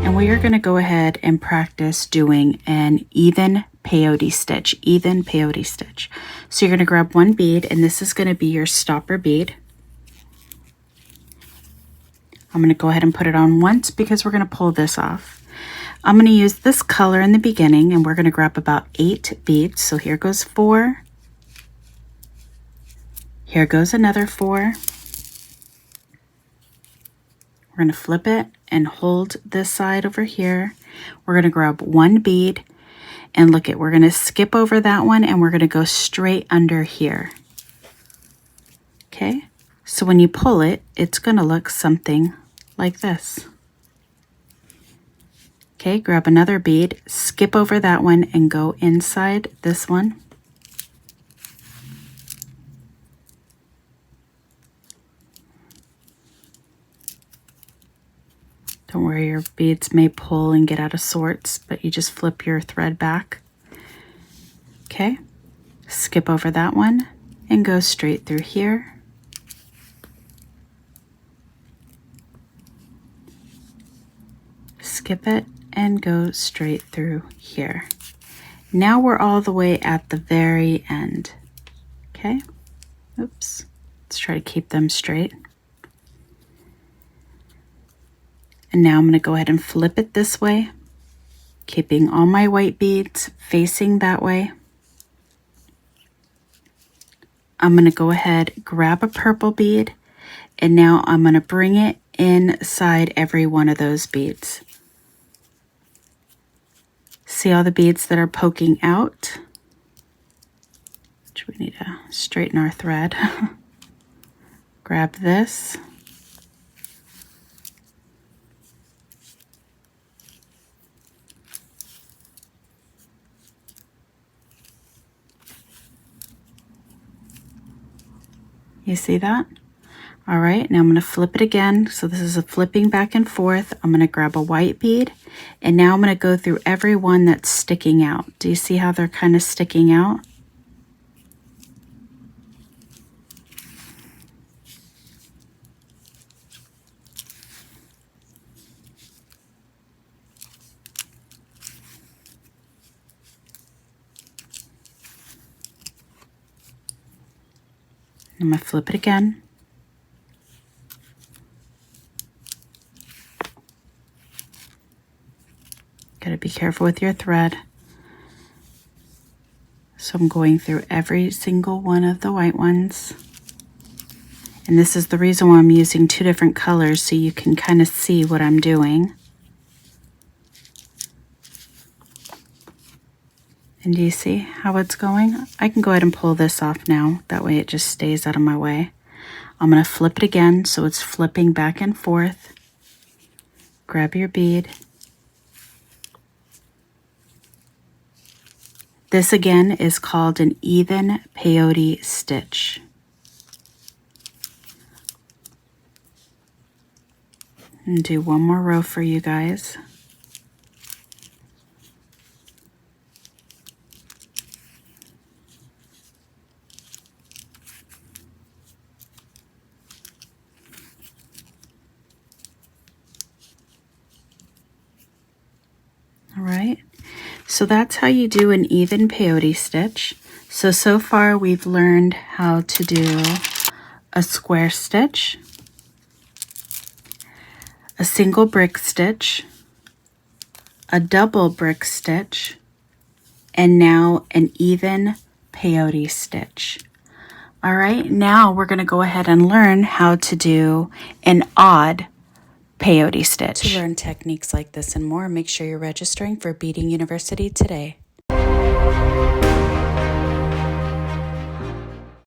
And we are going to go ahead and practice doing an even peyote stitch, even peyote stitch. So you're going to grab one bead, and this is going to be your stopper bead. I'm going to go ahead and put it on once because we're going to pull this off. I'm going to use this color in the beginning, and we're going to grab about 8 beads. So here goes 4. Here goes another 4. We're going to flip it and hold this side over here. We're going to grab one bead, and look at, we're going to skip over that one, and we're going to go straight under here. Okay, so when you pull it, it's going to look something like this. Okay, grab another bead, skip over that one, and go inside this one. Don't worry, your beads may pull and get out of sorts, but you just flip your thread back. Okay, skip over that one and go straight through here. Skip it and go straight through here. Now we're all the way at the very end. Okay, oops, let's try to keep them straight. And now I'm going to go ahead and flip it this way, keeping all my white beads facing that way. I'm going to go ahead, grab a purple bead, and now I'm going to bring it inside every one of those beads. See all the beads that are poking out? Which we need to straighten our thread. Grab this. You see that? All right, now I'm going to flip it again. So this is a flipping back and forth. I'm going to grab a white bead, and now I'm going to go through every one that's sticking out. Do you see how they're kind of sticking out? I'm going to flip it again. Got to be careful with your thread. So I'm going through every single one of the white ones. And this is the reason why I'm using 2 different colors, so you can kind of see what I'm doing. And do you see how it's going? I can go ahead and pull this off now. That way it just stays out of my way. I'm going to flip it again so it's flipping back and forth. Grab your bead. This again is called an even peyote stitch. And do one more row for you guys. All right, so that's how you do an even peyote stitch. So far we've learned how to do a square stitch, a single brick stitch, a double brick stitch, and now an even peyote stitch. All right, now we're going to go ahead and learn how to do an odd peyote stitch. To learn techniques like this and more, make sure you're registering for Beading University today.